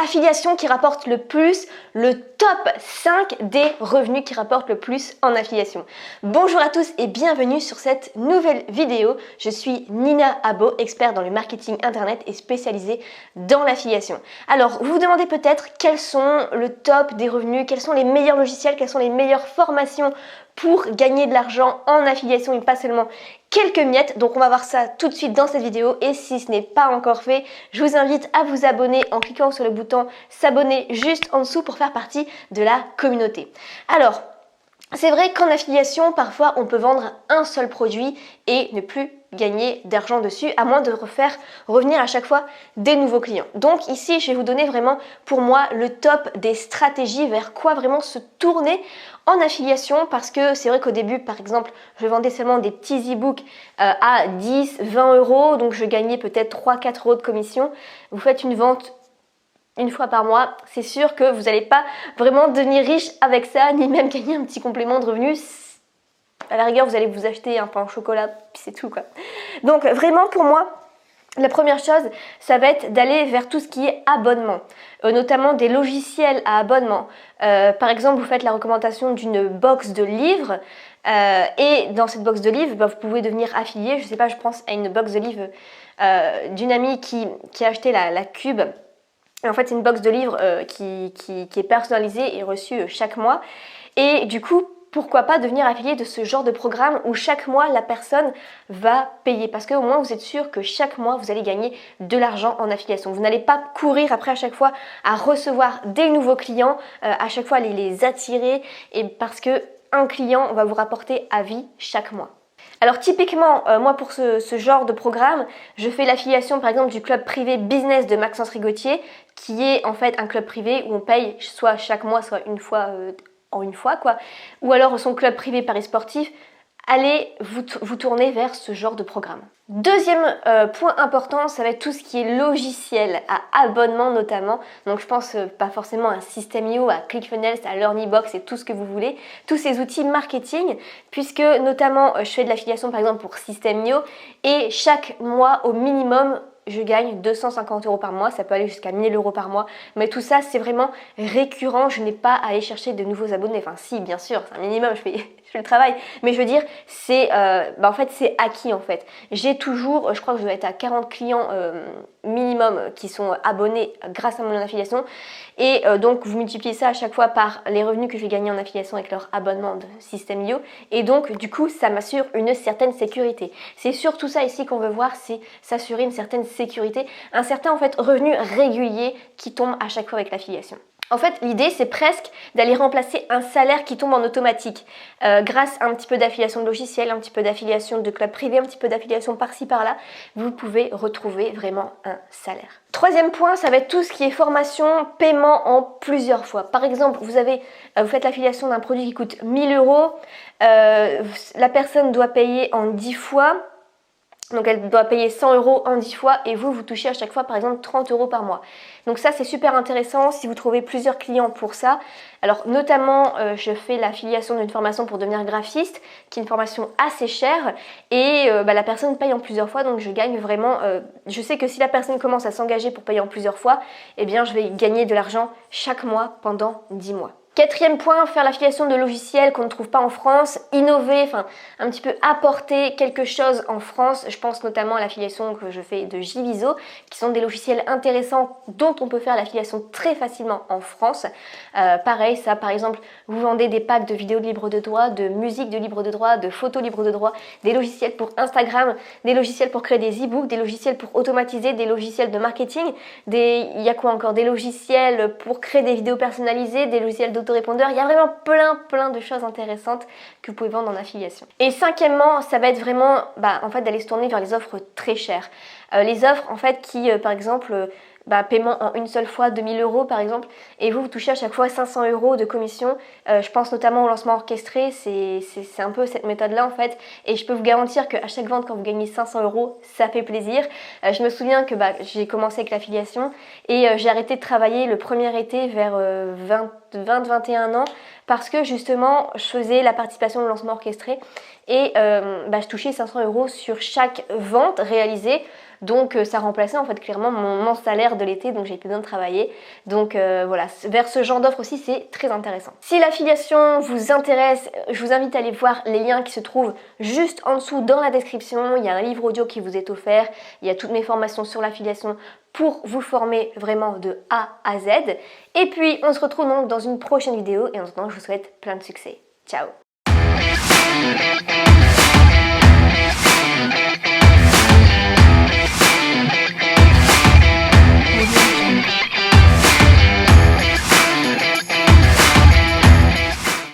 affiliation qui rapporte le plus, le top 5 des revenus qui rapportent le plus en affiliation. Bonjour à tous et bienvenue sur cette nouvelle vidéo. Je suis Nina Abo, experte dans le marketing internet et spécialisée dans l'affiliation. Alors, vous vous demandez peut-être quels sont le top des revenus, quels sont les meilleurs logiciels, quelles sont les meilleures formations pour gagner de l'argent en affiliation et pas seulement quelques miettes. Donc on va voir ça tout de suite dans cette vidéo et si ce n'est pas encore fait, je vous invite à vous abonner en cliquant sur le bouton s'abonner juste en dessous pour faire partie de la communauté. Alors, c'est vrai qu'en affiliation, parfois on peut vendre un seul produit et ne plus gagner d'argent dessus, à moins de refaire revenir à chaque fois des nouveaux clients. Donc ici, je vais vous donner vraiment pour moi le top des stratégies vers quoi vraiment se tourner en affiliation, parce que c'est vrai qu'au début, par exemple, je vendais seulement des petits e-books à 10, 20 euros, donc je gagnais peut-être 3-4 euros de commission. Vous faites une vente une fois par mois, c'est sûr que vous n'allez pas vraiment devenir riche avec ça, ni même gagner un petit complément de revenus. À la rigueur, vous allez vous acheter un pain au chocolat, puis c'est tout quoi. Donc vraiment pour moi, la première chose, ça va être d'aller vers tout ce qui est abonnement, notamment des logiciels à abonnement. Par exemple, vous faites la recommandation d'une box de livres et dans cette box de livres, vous pouvez devenir affilié. Je sais pas, je pense à une box de livres d'une amie qui a acheté la Cube. En fait, c'est une box de livres qui est personnalisée et reçue chaque mois. Et du coup, pourquoi pas devenir affilié de ce genre de programme où chaque mois, la personne va payer. Parce qu'au moins, vous êtes sûr que chaque mois, vous allez gagner de l'argent en affiliation. Vous n'allez pas courir après à chaque fois à recevoir des nouveaux clients, à chaque fois les attirer. Et parce qu'un client va vous rapporter à vie chaque mois. Alors typiquement, moi pour ce genre de programme, je fais l'affiliation par exemple du club privé business de Maxence Rigotier, qui est en fait un club privé où on paye soit chaque mois, soit une fois en une fois quoi, ou alors son club privé Paris Sportif. Allez vous tourner vers ce genre de programme. Deuxième point important, ça va être tout ce qui est logiciel à abonnement notamment. Donc je pense pas forcément à System.io, à ClickFunnels, à LearnyBox et tout ce que vous voulez. Tous ces outils marketing, puisque notamment je fais de l'affiliation par exemple pour System.io et chaque mois au minimum, je gagne 250 euros par mois, ça peut aller jusqu'à 1000 euros par mois, mais tout ça c'est vraiment récurrent, je n'ai pas à aller chercher de nouveaux abonnés, enfin si bien sûr, c'est un minimum, je fais le travail, mais je veux dire, c'est en fait c'est acquis en fait. J'ai toujours, je crois que je dois être à 40 clients minimum qui sont abonnés grâce à mon affiliation et donc vous multipliez ça à chaque fois par les revenus que je vais gagner en affiliation avec leur abonnement de System.io et donc du coup ça m'assure une certaine sécurité. C'est surtout ça ici qu'on veut voir, c'est s'assurer une certaine sécurité, un certain en fait revenu régulier qui tombe à chaque fois avec l'affiliation. En fait, l'idée, c'est presque d'aller remplacer un salaire qui tombe en automatique grâce à un petit peu d'affiliation de logiciel, un petit peu d'affiliation de club privé, un petit peu d'affiliation par-ci par-là. Vous pouvez retrouver vraiment un salaire. Troisième point, ça va être tout ce qui est formation, paiement en plusieurs fois. Par exemple, vous faites l'affiliation d'un produit qui coûte 1000 euros, la personne doit payer en 10 fois. Donc elle doit payer 100 euros en 10 fois et vous touchez à chaque fois par exemple 30 euros par mois. Donc ça c'est super intéressant si vous trouvez plusieurs clients pour ça. Alors notamment je fais l'affiliation d'une formation pour devenir graphiste qui est une formation assez chère et la personne paye en plusieurs fois donc je gagne vraiment, je sais que si la personne commence à s'engager pour payer en plusieurs fois, eh bien je vais gagner de l'argent chaque mois pendant 10 mois. Quatrième point, faire l'affiliation de logiciels qu'on ne trouve pas en France, innover, enfin un petit peu apporter quelque chose en France. Je pense notamment à l'affiliation que je fais de JViso, qui sont des logiciels intéressants dont on peut faire l'affiliation très facilement en France. Pareil, ça par exemple, vous vendez des packs de vidéos de libre de droit, de musique de libre de droit, de photos libre de droit, des logiciels pour Instagram, des logiciels pour créer des e-books, des logiciels pour automatiser, des logiciels de marketing, il y a quoi encore, des logiciels pour créer des vidéos personnalisées, des logiciels d'autorépondeur, il y a vraiment plein de choses intéressantes que vous pouvez vendre en affiliation. Et cinquièmement, ça va être vraiment en fait d'aller se tourner vers les offres très chères. Les offres en fait qui par exemple paiement en une seule fois 2000 euros par exemple et vous touchez à chaque fois 500 euros de commission. Je pense notamment au lancement orchestré, c'est un peu cette méthode là en fait et je peux vous garantir qu'à chaque vente quand vous gagnez 500 euros ça fait plaisir. Je me souviens que j'ai commencé avec l'affiliation et j'ai arrêté de travailler le premier été vers 20-21 ans parce que justement je faisais la participation au lancement orchestré et je touchais 500 € sur chaque vente réalisée. Donc ça remplaçait en fait clairement mon salaire de l'été, donc j'ai plus besoin de travailler. Donc voilà, vers ce genre d'offre aussi, c'est très intéressant. Si l'affiliation vous intéresse, je vous invite à aller voir les liens qui se trouvent juste en dessous dans la description. Il y a un livre audio qui vous est offert, il y a toutes mes formations sur l'affiliation pour vous former vraiment de A à Z. Et puis on se retrouve donc dans une prochaine vidéo et en attendant je vous souhaite plein de succès. Ciao!